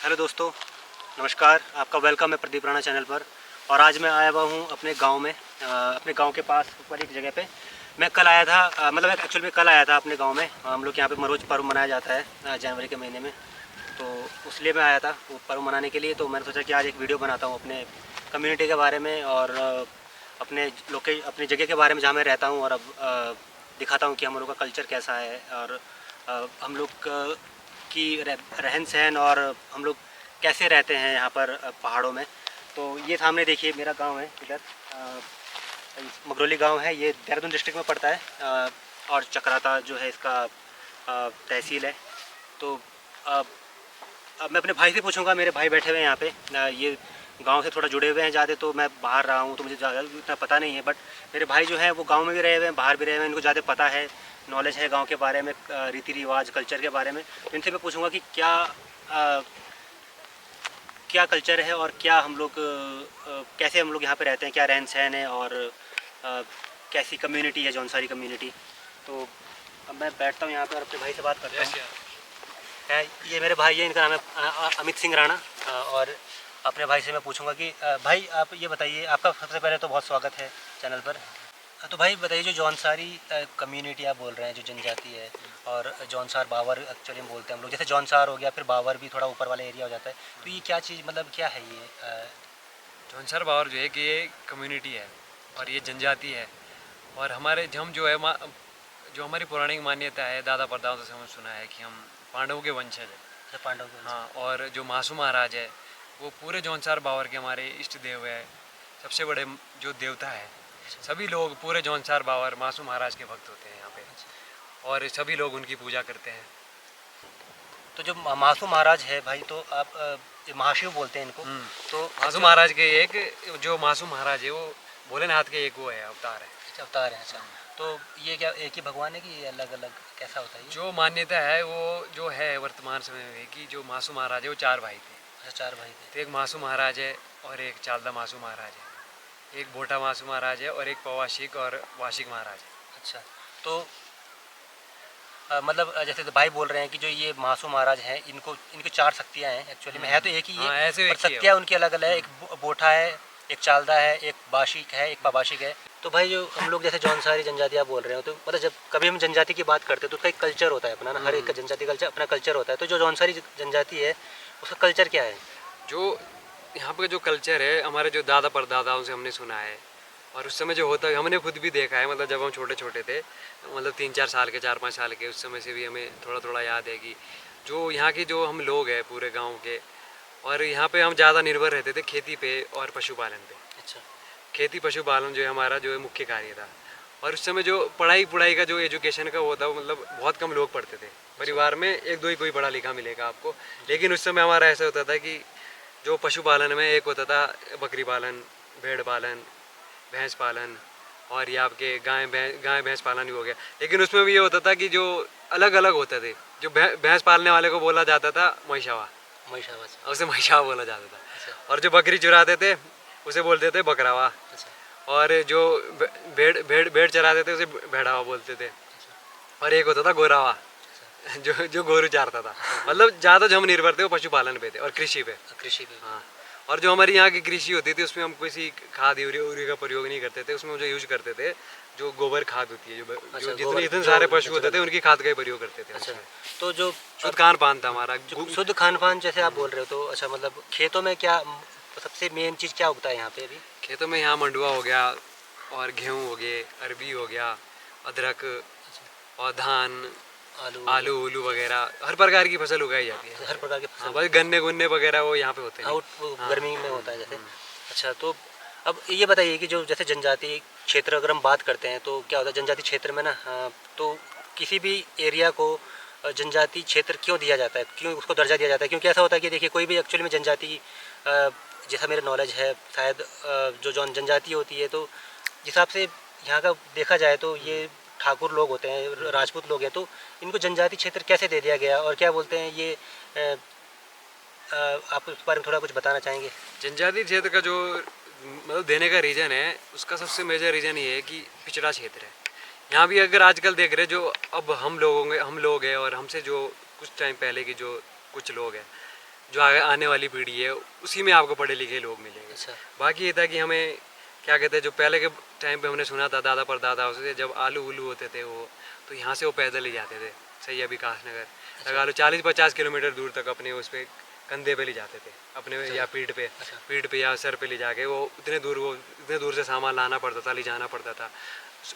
Hello दोस्तों, नमस्कार। आपका वेलकम है प्रदीप राणा चैनल पर। और आज मैं आया हुआ हूँ अपने गांव में, अपने गांव के पास ऊपर एक जगह पे। मैं कल आया था, मतलब एक्चुअली में कल आया था अपने गांव में। हम लोग यहाँ पे मरोज पर्व मनाया जाता है जनवरी के महीने में, तो उसलिए मैं आया था वो पर्व मनाने के लिए। तो मैंने सोचा कि आज एक वीडियो बनाता हूँ अपने कम्युनिटी के बारे में और अपनी जगह के बारे में जहाँ मैं रहता हूँ, और अब दिखाता हूँ कि हम लोग का कल्चर कैसा है और हम लोग की रहन सहन और हम लोग कैसे रहते हैं यहाँ पर पहाड़ों में। तो ये सामने देखिए मेरा गांव है इधर, मगरौली गांव है। ये देहरादून डिस्ट्रिक्ट में पड़ता है और चक्राता जो है इसका तहसील है। तो अब मैं अपने भाई से पूछूंगा, मेरे भाई बैठे हुए हैं यहाँ पे। ये गांव से थोड़ा जुड़े हुए हैं ज़्यादा, तो मैं बाहर रहा हूँ तो मुझे ज़्यादा इतना पता नहीं है। बट मेरे भाई जो हैं वो गांव में भी रहे हुए हैं, बाहर भी रहे हुए हैं, इनको ज़्यादा पता है, नॉलेज है गांव के बारे में, रीति रिवाज कल्चर के बारे में। तो इनसे मैं पूछूंगा कि क्या कल्चर है और क्या हम लोग कैसे हम लोग यहाँ पे रहते हैं, क्या रहन सहन है और कैसी कम्युनिटी है जौनसारी कम्युनिटी। तो अब मैं बैठता हूँ यहाँ पे और अपने भाई से बात करता हूँ। ये मेरे भाई है, इनका नाम है अमित सिंह राणा। और अपने भाई से मैं पूछूंगा कि भाई आप ये बताइए, आपका सबसे पहले तो बहुत स्वागत है चैनल पर। तो भाई बताइए, जो जौनसारी कम्युनिटी आप बोल रहे हैं, जो जनजाति है, और जौनसार बावर एक्चुअली में बोलते हैं हम लोग, जैसे जौनसार हो गया, फिर बावर भी थोड़ा ऊपर वाला एरिया हो जाता है। तो ये क्या चीज़, मतलब क्या है ये? जौनसार बावर जो है कि ये कम्युनिटी है और ये जनजाति है। और हमारे हम जो है जो हमारी पौराणिक मान्यता है, दादा परदादा से हमने सुना है कि हम पांडवों के वंशज हैं। अच्छा, पांडव के। हाँ, और जो मासू महाराज है वो पूरे जौनसार बावर के हमारे इष्ट देव है, सबसे बड़े जो देवता है। सभी लोग पूरे जौनसार बावर मासू महाराज के भक्त होते हैं यहाँ पे, और सभी लोग उनकी पूजा करते हैं। तो जो मासू महाराज है भाई, तो आप ये महाशिव बोलते हैं इनको। तो मासू महाराज के एक जो मासू महाराज है वो भोलेनाथ के एक वो है, अवतार है। अच्छा, अवतार है। अच्छा, तो ये क्या एक ही भगवान है कि ये अलग अलग कैसा होता है ये? जो मान्यता है वो जो है वर्तमान समय में कि जो मासू महाराज है वो 4 भाई थे। अच्छा, 4 भाई थे। तो एक मासू महाराज है और एक चालदा मासू महाराज है, एक बोटा मासू महाराज है और एक पवाशिक और वाशिक महाराज है। अच्छा, तो मतलब जैसे तो भाई बोल रहे हैं कि जो ये मासू महाराज हैं, इनकी 4 शक्तियाँ हैं एक्चुअली में, है तो एक ही हाँ, है, ऐसे पर शक्तियाँ उनकी अलग अलग है। एक बोठा है, एक चालदा है, एक बाशिक है, एक पबाशिक है। तो भाई जो हम लोग जैसे जौनसारी जनजाति आप बोल रहे हो, तो मतलब जब कभी हम जनजाति की बात करते हैं तो उसका एक कल्चर होता है अपना ना, हर एक का जनजाति कल्चर अपना कल्चर होता है। तो जो जौनसारी जनजाति है उसका कल्चर क्या है? जो यहाँ पे जो कल्चर है हमारे जो दादा परदादाओं से हमने सुना है, और उस समय जो होता है हमने खुद भी देखा है। मतलब जब हम छोटे छोटे थे, मतलब 3-4 साल के, 4-5 साल के, उस समय से भी हमें थोड़ा थोड़ा याद है कि जो यहाँ के जो हम लोग हैं पूरे गांव के, और यहाँ पे हम ज़्यादा निर्भर रहते थे खेती पे और पशुपालन पे। अच्छा, खेती पशुपालन जो है हमारा जो है मुख्य कार्य था। और उस समय जो पढ़ाई का जो एजुकेशन का वो था, वो मतलब बहुत कम लोग पढ़ते थे। परिवार में 1-2 ही कोई पढ़ा लिखा मिलेगा आपको। लेकिन उस समय हमारा ऐसा होता था कि जो पशुपालन में एक होता था बकरी पालन, भेड़ पालन, भैंस पालन, और ये आपके गाय भैंस पालन भी हो गया। लेकिन उसमें भी ये होता था कि जो अलग अलग होते थे। जो भैंस पालने वाले को बोला जाता था महिषावा, महिषावा। उसे महिषावा बोला जाता था। अच्छा, और जो बकरी चुराते थे उसे बोलते थे बकरावा। अच्छा, और जो भेड़ चराते थे उसे भेड़ावा बोलते थे। और एक होता था गोरावा, जो गोरू चारता था। मतलब ज़्यादा जो हम निर्भर थे वो पशुपालन पे थे और कृषि पे। कृषि पे। हाँ, और जो हमारी यहाँ की कृषि होती थी उसमें हम किसी खाद यूरिया का प्रयोग नहीं करते थे। उसमें हम जो यूज करते थे जो गोबर खाद होती है, अच्छा, जितने इतने सारे पशु होते थे उनकी खाद का ही प्रयोग करते थे। अच्छा, उसमें तो जो शुद्ध खान पान था हमारा। शुद्ध खान पान जैसे आप बोल रहे हो, तो अच्छा मतलब खेतों में क्या सबसे मेन चीज़ क्या उगता है यहाँ पे अभी? खेतों में यहाँ मंडुआ हो गया, और गेहूँ हो गए, अरबी हो गया, अदरक, और धान, आलू उलू वगैरह हर प्रकार की फसल उगाई जाती है। हर प्रकार के हाँ, फसल। बस गन्ने गुन्ने वगैरह वो यहाँ पे होते हैं। वो हाँ, गर्मी में होता है जैसे। अच्छा, तो अब ये बताइए कि जो जैसे जनजाति क्षेत्र अगर हम बात करते हैं तो क्या होता है जनजाति क्षेत्र में ना, तो किसी भी एरिया को जनजाति क्षेत्र क्यों दिया जाता है, क्यों उसको दर्जा दिया जाता है? क्योंकि ऐसा होता है कि देखिए कोई भी एक्चुअली में जनजाति, जैसा मेरा नॉलेज है शायद, जो जनजाति होती है तो जिस हिसाब से यहाँ का देखा जाए तो ये ठाकुर लोग होते हैं, राजपूत लोग हैं, तो इनको जनजाति क्षेत्र कैसे दे दिया गया और क्या बोलते हैं ये? आप उस बारे में थोड़ा कुछ बताना चाहेंगे? जनजाति क्षेत्र का जो मतलब देने का रीज़न है, उसका सबसे मेजर रीज़न ये है कि पिछड़ा क्षेत्र है। यहाँ भी अगर आजकल देख रहे जो अब हम लोग हैं और हमसे जो कुछ टाइम पहले की जो कुछ लोग हैं, जो आगे आने वाली पीढ़ी है उसी में आपको पढ़े लिखे लोग मिलेंगे। अच्छा। बाकी ये था कि हमें क्या कहते हैं, जो पहले के टाइम पे हमने सुना था दादा परदादा से, जब आलू उलू होते थे वो, तो यहाँ से वो पैदल ही जाते थे सही है विकास नगर, लगा लो 40-50 किलोमीटर दूर तक अपने उस पर कंधे पे ले जाते थे अपने, या पीठ पे या सर पे ले जाके वो इतने दूर से सामान लाना पड़ता था, ले जाना पड़ता था।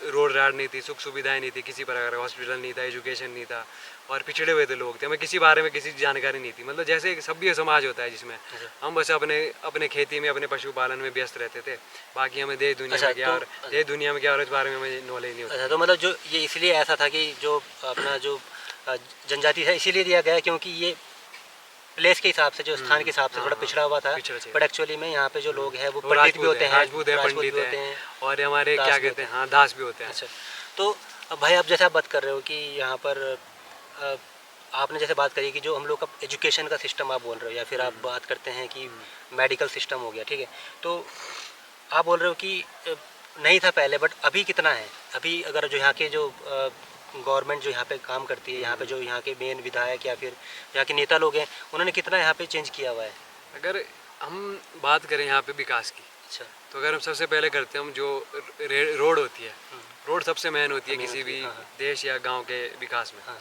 रोड राड नहीं थी, सुख सुविधाएं नहीं थी, किसी प्रकार का हॉस्पिटल नहीं था, एजुकेशन नहीं था, और पिछड़े हुए थे लोग थे, हमें किसी बारे में किसी जानकारी नहीं थी। मतलब जैसे एक सभ्य समाज होता है जिसमें हम बस अपने खेती में, अपने पशुपालन में व्यस्त रहते थे, बाकी हमें देश दुनिया में क्या और देश दुनिया में क्या और इस बारे में हमें नॉलेज नहीं होती। अच्छा, तो मतलब जो ये इसलिए ऐसा था कि जो अपना जो जनजाति है इसीलिए दिया गया क्योंकि ये प्लेस के हिसाब से, जो स्थान के हिसाब से थोड़ा पिछड़ा हुआ था, बट एक्चुअली में यहाँ पे जो लोग हैं वो पंडित भी होते हैं, राजपूत है, पंडित है, और हमारे क्या कहते हैं, हाँ दास भी होते हैं। अच्छा, तो भाई आप जैसे आप बात कर रहे हो कि यहाँ पर आपने जैसे बात करी कि जो हम लोग का एजुकेशन का सिस्टम आप बोल रहे हो, या फिर आप बात करते हैं कि मेडिकल सिस्टम हो गया, ठीक है, तो आप बोल रहे हो कि नहीं था पहले, बट अभी कितना है? अभी अगर जो यहाँ के जो गवर्नमेंट जो यहाँ पे काम करती है, यहाँ पे जो यहाँ के मेन विधायक या फिर यहाँ के नेता लोग हैं, उन्होंने कितना यहाँ पे चेंज किया हुआ है? अगर हम बात करें यहाँ पे विकास की, अच्छा, तो अगर हम सबसे पहले करते हैं, हम जो रोड होती है, रोड सबसे मेन होती है किसी भी देश या गांव के विकास में।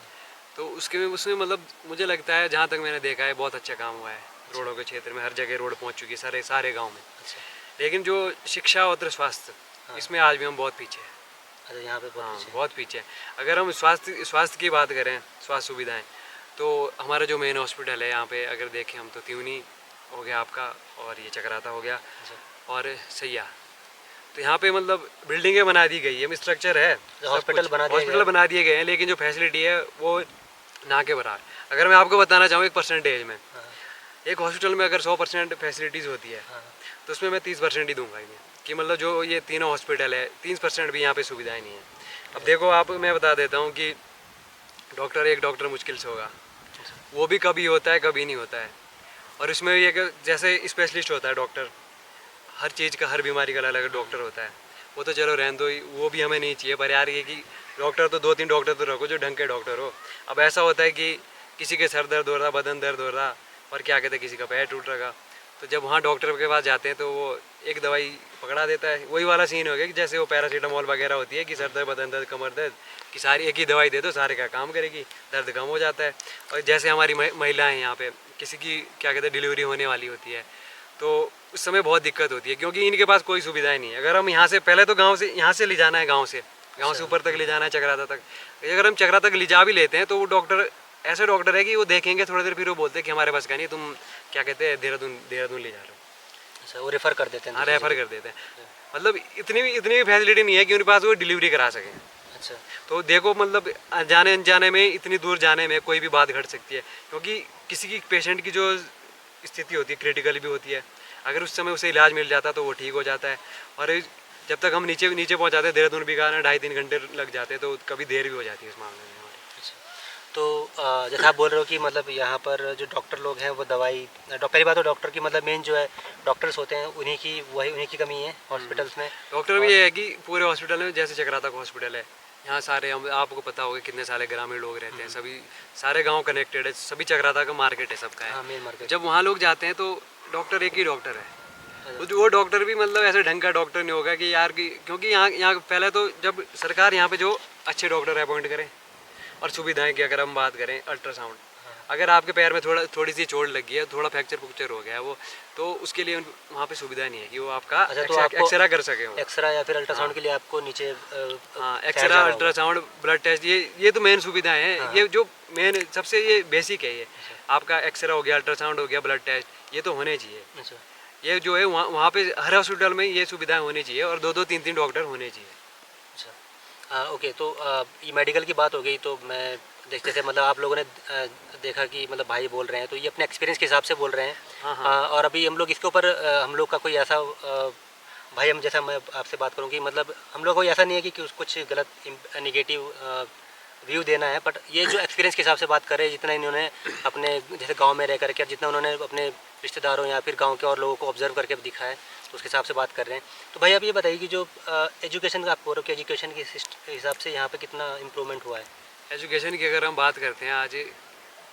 तो उसमें मतलब मुझे लगता है, जहाँ तक मैंने देखा है, बहुत अच्छा काम हुआ है रोडों के क्षेत्र में, हर जगह रोड पहुँच चुकी है सारे गाँव में। लेकिन जो शिक्षा और स्वास्थ्य, इसमें आज भी हम बहुत पीछे हैं। अच्छा, यहाँ पे बहुत पीछे हैं। अगर हम स्वास्थ्य की बात करें, स्वास्थ्य सुविधाएं, तो हमारा जो मेन हॉस्पिटल है यहाँ पे अगर देखें हम, तो त्यूनी हो गया आपका, और ये चक्राता हो गया, और सैया। तो यहाँ पे मतलब बिल्डिंगें बना दी गई है, स्ट्रक्चर है, हॉस्पिटल बना दिए गए हैं, लेकिन जो फैसिलिटी है वो ना के बराबर। अगर मैं आपको बताना चाहूँ एक परसेंटेज में, एक हॉस्पिटल में अगर 100% फैसिलिटीज़ होती है, तो उसमें मैं 30% ही दूंगा कि मतलब जो ये तीनों हॉस्पिटल है, 30% भी यहाँ पे सुविधाएं नहीं है। अब देखो आप, मैं बता देता हूँ कि एक डॉक्टर मुश्किल से होगा, वो भी कभी होता है कभी नहीं होता है। और इसमें ये कि जैसे स्पेशलिस्ट होता है डॉक्टर, हर चीज़ का, हर बीमारी का अलग अलग डॉक्टर होता है, वो तो चलो रहने दो, वो भी हमें नहीं चाहिए, पर यार ये कि डॉक्टर तो 2-3 डॉक्टर तो रखो जो ढंग के डॉक्टर हो। अब ऐसा होता है कि किसी के सर दर्द हो रहा, बदन दर्द हो रहा, और क्या कहते हैं किसी का पैर टूट रहा, तो जब वहाँ डॉक्टर के पास जाते हैं तो वो एक दवाई पकड़ा देता है। वही वाला सीन हो गया कि जैसे वो पैरासीटामोल वगैरह होती है कि सर दर्द, बदन दर्द, कमर दर्द की, सारी एक ही दवाई दे दो, सारे का काम करेगी, दर्द कम हो जाता है। और जैसे हमारी महिलाएं यहाँ पे, किसी की क्या कहते हैं डिलीवरी होने वाली होती है, तो उस समय बहुत दिक्कत होती है क्योंकि इनके पास कोई सुविधाएं नहीं है। अगर हम यहाँ से पहले तो यहाँ से ले जाना है, गाँव से ऊपर तक ले जाना है, चक्राता तक। अगर हम चक्राता तक ले जा भी लेते हैं तो वो डॉक्टर ऐसे डॉक्टर है कि वो देखेंगे थोड़ी देर, फिर वो बोलते हैं कि हमारे पास का नहीं, तुम क्या कहते हैं देहरादून ले जा रहे हो। अच्छा, वो रेफ़र कर देते हैं? हाँ, रेफ़र कर देते हैं। मतलब इतनी भी फैसिलिटी नहीं है कि उनके पास वो डिलीवरी करा सकें। अच्छा, तो देखो मतलब जाने अनजाने में, इतनी दूर जाने में कोई भी बात घट सकती है, क्योंकि किसी की पेशेंट की जो स्थिति होती है क्रिटिकल भी होती है, अगर उस समय उसे इलाज मिल जाता तो वो ठीक हो जाता है। और जब तक हम नीचे पहुँचाते हैं, देहरादून भी का 2.5-3 घंटे लग जाते हैं, तो कभी देर भी हो जाती है इस मामले में। तो जैसा आप बोल रहे हो कि मतलब यहाँ पर जो डॉक्टर लोग हैं वो दवाई, पहली बात तो डॉक्टर की मतलब मेन जो है डॉक्टर्स होते हैं, उन्हीं की कमी है हॉस्पिटल्स में। डॉक्टर भी ये है कि पूरे हॉस्पिटल में, जैसे चक्राता का हॉस्पिटल है, यहाँ सारे आपको पता होगा कितने सारे ग्रामीण लोग रहते हैं, सभी सारे गाँव कनेक्टेड है, सभी चक्राता का मार्केट है, सबका है। Main market. जब वहाँ लोग जाते हैं तो डॉक्टर एक ही डॉक्टर है, वो डॉक्टर भी मतलब ऐसे ढंग का डॉक्टर नहीं होगा कि यार की, क्योंकि यहाँ पहले तो जब सरकार यहाँ पे जो अच्छे डॉक्टर अपॉइंट करें, और सुविधाएं की अगर हम बात करें, अल्ट्रासाउंड, अगर आपके पैर में थोड़ी सी चोट लगी है, थोड़ा फ्रैक्चर हो गया है वो, तो उसके लिए वहाँ पे सुविधा नहीं है कि वो आपका एक्सरा कर सके। एक्सरा या फिर अल्ट्रासाउंड के लिए आपको नीचे, हाँ, एक्सरा, अल्ट्रासाउंड, ब्लड टेस्ट, ये तो मेन सुविधाएं हैं। ये जो मेन सबसे ये बेसिक है, ये आपका एक्सरा हो गया, अल्ट्रासाउंड हो गया, ब्लड टेस्ट, ये तो होने चाहिए। ये जो है वहाँ पे हर हॉस्पिटल में ये सुविधाएं होनी चाहिए, और 2-2, 3-3 डॉक्टर होने चाहिए। ओके, तो ये मेडिकल की बात हो गई, तो मैं जैसे मतलब आप लोगों ने देखा कि मतलब भाई बोल रहे हैं, तो ये अपने एक्सपीरियंस के हिसाब से बोल रहे हैं। हाँ। और अभी हम लोग इसके ऊपर हम लोग का कोई ऐसा भाई, हम जैसा मैं आपसे बात करूँ कि मतलब हम लोग को ऐसा नहीं है कि कुछ गलत निगेटिव व्यू देना है, बट ये जो एक्सपीरियंस के हिसाब से बात कर रहे हैं, जितना इन्होंने अपने जैसे गांव में रह करके, जितना उन्होंने अपने रिश्तेदारों या फिर गांव के और लोगों को ऑब्जर्व करके दिखा है, तो उसके हिसाब से बात कर रहे हैं। तो भाई आप ये बताइए कि जो एजुकेशन का आप बोल रहे हो कि एजुकेशन के हिसाब से यहाँ पे कितना इम्प्रूवमेंट हुआ है? एजुकेशन की अगर हम बात करते हैं, आज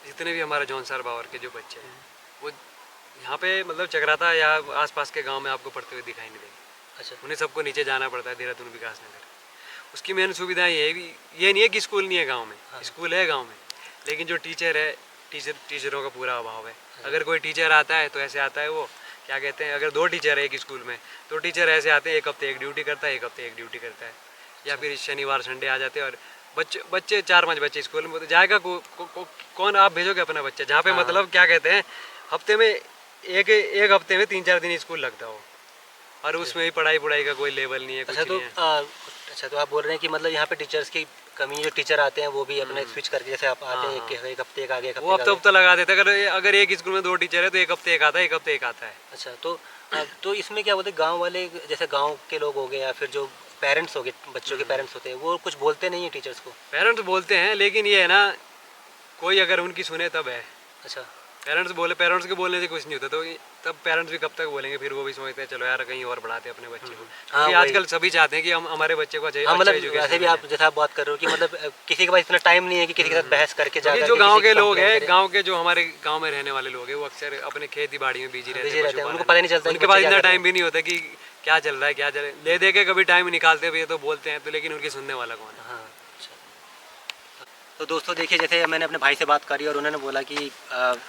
जितने भी हमारे जौनसार बावर के जो बच्चे हैं, वो यहाँ पे मतलब चकराता या आसपास के गांव में आपको पढ़ते हुए दिखाई नहीं देंगे। अच्छा उन्हें सबको नीचे जाना पड़ता है, देहरादून विकास नगर। उसकी मेन सुविधाएं ये नहीं है कि स्कूल नहीं है गांव में, स्कूल है गांव में, लेकिन जो टीचर है, टीचरों का पूरा अभाव है। अगर कोई टीचर आता है तो ऐसे आता है, वो क्या कहते हैं, अगर 2 टीचर है एक स्कूल में, तो टीचर ऐसे आते हैं, एक हफ्ते एक ड्यूटी करता है, एक हफ्ते एक ड्यूटी करता है, या फिर शनिवार संडे आ जाते हैं। और बच्चे 4-5 बच्चे स्कूल में, तो जाएगा कौन आप भेजोगे अपना बच्चा जहाँ पे मतलब क्या कहते हैं, हफ्ते में एक हफ्ते में 3-4 दिन स्कूल लगता हो, और उसमें भी पढ़ाई का कोई लेवल नहीं है, कुछ अच्छा तो नहीं है। अच्छा तो आप बोल रहे हैं कि मतलब यहाँ पे टीचर्स की कमी, जो टीचर आते हैं वो भी अपने स्विच करके, जैसे आप आते हैं एक हफ्ते एक आगे, एक वो हफ्ते हफ्ता लगा देते हैं। अगर एक स्कूल में 2 टीचर है तो एक हफ्ते एक आता है, एक हफ्ते एक आता है। अच्छा तो इसमें क्या बोलते हैं, गांव वाले जैसे गांव के लोग हो गए या फिर जो पेरेंट्स हो गए, बच्चों के पेरेंट्स होते हैं, वो कुछ बोलते नहीं है टीचर्स को? पेरेंट्स बोलते हैं, लेकिन ये है ना, कोई अगर उनकी सुने तब है। अच्छा पेरेंट्स के बोलने से कुछ नहीं होता, तो तब पेरेंट्स भी कब तक बोलेंगे, फिर वो भी सोचते हैं चलो यार कहीं और पढ़ाते हैं अपने बच्चे को। हाँ क्योंकि वही। आजकल सभी चाहते हैं कि हम हमारे बच्चे को हाँ अच्छा मतलब एजुकेशन वैसे भी मिले। आप जैसे आप बात कर रहे हो कि मतलब किसी के पास इतना टाइम नहीं है कि किसी के साथ बहस करके जा क्योंकि करके जो गांव किसी की के लोग complaint हैं, करे। गांव के जो हमारे गांव में रहने वाले लोग हैं, वो अक्सर अपने खेती बाड़ी में बिजी रहते बिजी रहते हैं, पशुपालन उनको पता ही नहीं चलता में। कि उनके पास बच्चे क्या इतना कर रहे टाइम भी नहीं होता कि क्या चल रहा है, क्या चल रहा है। ले दे के कभी टाइम निकालते भी है तो बोलते हैं, तो लेकिन उनकी सुनने वाला कौन है। हैं। हाँ अच्छा। तो दोस्तों देखिए, जैसे मैंने अपने भाई से बात करी और उन्होंने बोला कि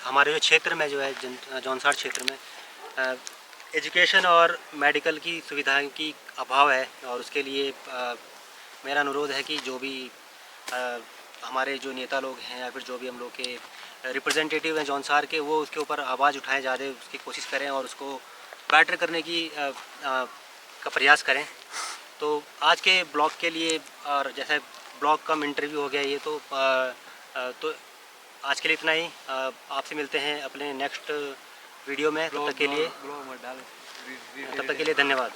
हमारे जो क्षेत्र में जो है जौनसार क्षेत्र में एजुकेशन और मेडिकल की सुविधाएं की अभाव है, और उसके लिए मेरा अनुरोध है कि जो भी अ, हमारे जो नेता लोग हैं या फिर जो भी हम लोग के रिप्रेजेंटेटिव हैं जौनसार के, वो उसके ऊपर आवाज़ उठाएं, ज़्यादा उसकी कोशिश करें और उसको बेटर करने की का प्रयास करें। तो आज के ब्लॉग के लिए, और जैसे ब्लॉग कम इंटरव्यू हो गया ये, तो आज के लिए इतना ही। आपसे मिलते हैं अपने नेक्स्ट वीडियो में, तब तक के लिए धन्यवाद।